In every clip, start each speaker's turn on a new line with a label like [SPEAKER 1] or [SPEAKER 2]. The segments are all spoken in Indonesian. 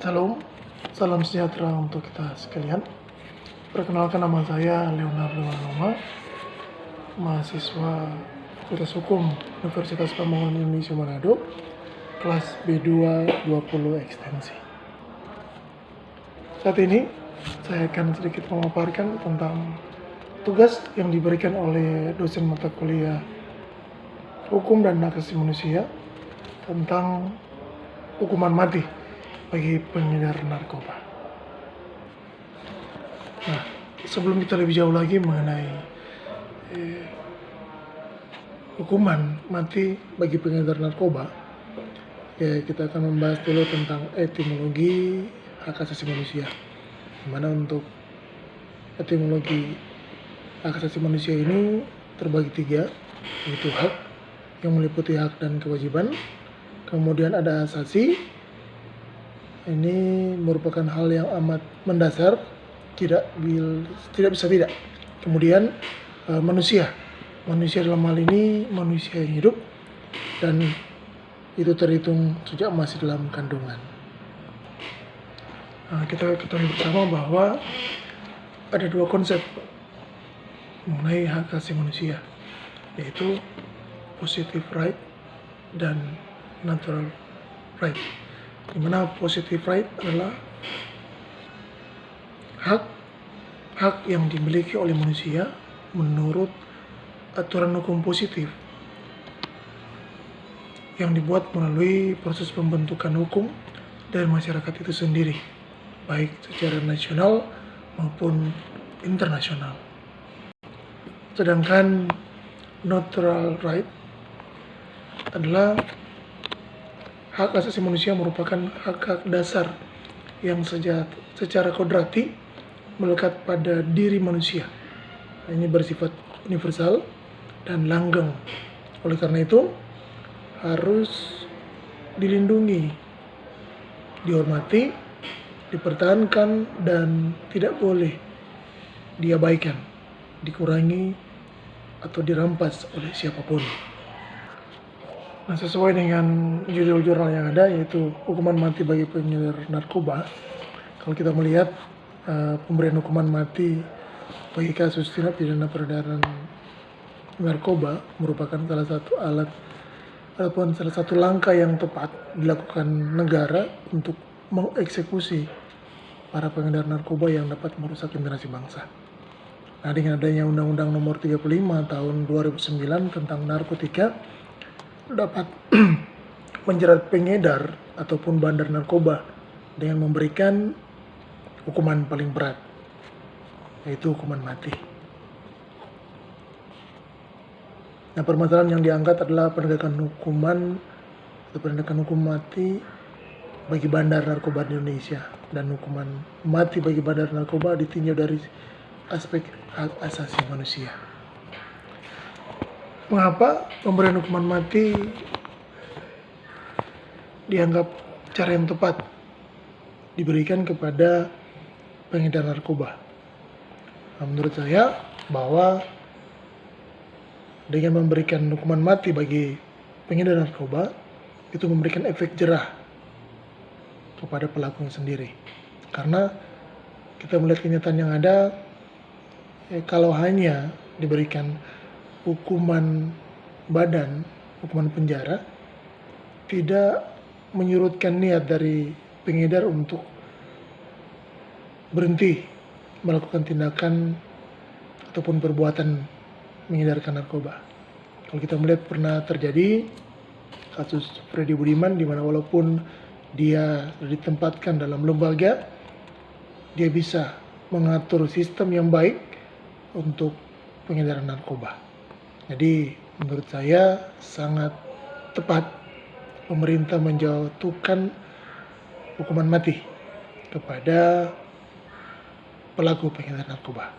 [SPEAKER 1] Salam, salam sejahtera untuk kita sekalian. Perkenalkan, nama saya Leonardo Manoma, mahasiswa Fakultas Hukum Universitas Pembangunan Indonesia Manado, kelas B2 20 Ekstensi. Saat ini saya akan sedikit memaparkan tentang tugas yang diberikan oleh dosen mata kuliah Hukum dan Hak Asasi Manusia tentang hukuman mati bagi pengedar narkoba. Nah, sebelum kita lebih jauh lagi mengenai hukuman mati bagi pengedar narkoba, kita akan membahas dulu tentang etimologi hak asasi manusia. Dimana untuk etimologi hak asasi manusia ini terbagi tiga, yaitu hak yang meliputi hak dan kewajiban, kemudian ada asasi. Ini merupakan hal yang amat mendasar, tidak bisa tidak. Kemudian manusia dalam hal ini manusia yang hidup dan itu terhitung sejak masih dalam kandungan. Kita ketahui bersama bahwa ada dua konsep mengenai hak asasi manusia, yaitu positive right dan natural right. Di mana positive right adalah hak yang dimiliki oleh manusia menurut aturan hukum positif yang dibuat melalui proses pembentukan hukum dari masyarakat itu sendiri, baik secara nasional maupun internasional. Sedangkan natural right adalah hak asasi manusia merupakan hak-hak dasar yang secara kodrati melekat pada diri manusia. Ini bersifat universal dan langgeng. Oleh karena itu, harus dilindungi, dihormati, dipertahankan, dan tidak boleh diabaikan, dikurangi, atau dirampas oleh siapapun. Nah, sesuai dengan judul jurnal yang ada, yaitu hukuman mati bagi pengedar narkoba. Kalau kita melihat pemberian hukuman mati bagi kasus tindak pidana peredaran narkoba merupakan salah satu alat ataupun salah satu langkah yang tepat dilakukan negara untuk mengeksekusi para pengedar narkoba yang dapat merusak generasi bangsa. Nah, dengan adanya Undang-Undang Nomor 35 Tahun 2009 tentang narkotika dapat menjerat pengedar ataupun bandar narkoba dengan memberikan hukuman paling berat, yaitu hukuman mati. Nah, permasalahan yang diangkat adalah penegakan hukum mati bagi bandar narkoba di Indonesia, dan hukuman mati bagi bandar narkoba ditinjau dari aspek hak asasi manusia. Mengapa pemberian hukuman mati dianggap cara yang tepat diberikan kepada pengedar narkoba? Nah, menurut saya bahwa dengan memberikan hukuman mati bagi pengedar narkoba itu memberikan efek jerah kepada pelakunya sendiri. Karena kita melihat kenyataan yang ada, kalau hanya diberikan hukuman badan, hukuman penjara, tidak menyurutkan niat dari pengedar untuk berhenti melakukan tindakan ataupun perbuatan mengedarkan narkoba. Kalau kita melihat pernah terjadi kasus Freddy Budiman, di mana walaupun dia ditempatkan dalam lembaga, dia bisa mengatur sistem yang baik untuk pengedaran narkoba. Jadi menurut saya sangat tepat pemerintah menjatuhkan hukuman mati kepada pelaku pengedaran narkoba.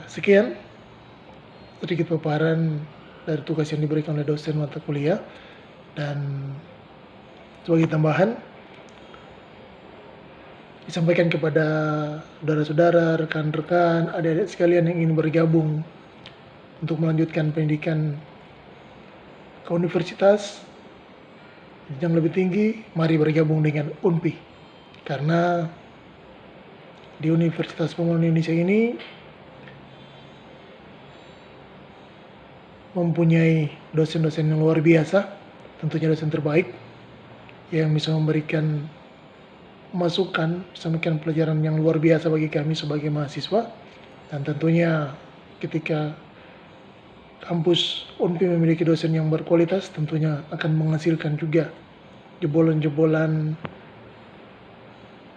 [SPEAKER 1] Sekian sedikit paparan dari tugas yang diberikan oleh dosen mata kuliah, dan sebagai tambahan disampaikan kepada saudara-saudara, rekan-rekan, adik-adik sekalian yang ingin bergabung untuk melanjutkan pendidikan ke universitas jenjang lebih tinggi, mari bergabung dengan UNPI. Karena di Universitas Pembangunan Indonesia ini mempunyai dosen-dosen yang luar biasa, tentunya dosen terbaik yang bisa memberikan masukan, bisa memberikan pelajaran yang luar biasa bagi kami sebagai mahasiswa. Dan tentunya ketika kampus UNPI memiliki dosen yang berkualitas, tentunya akan menghasilkan juga jebolan-jebolan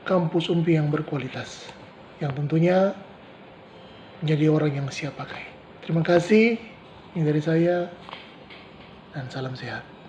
[SPEAKER 1] kampus UNPI yang berkualitas, yang tentunya menjadi orang yang siap pakai. Terima kasih, ini dari saya, dan salam sehat.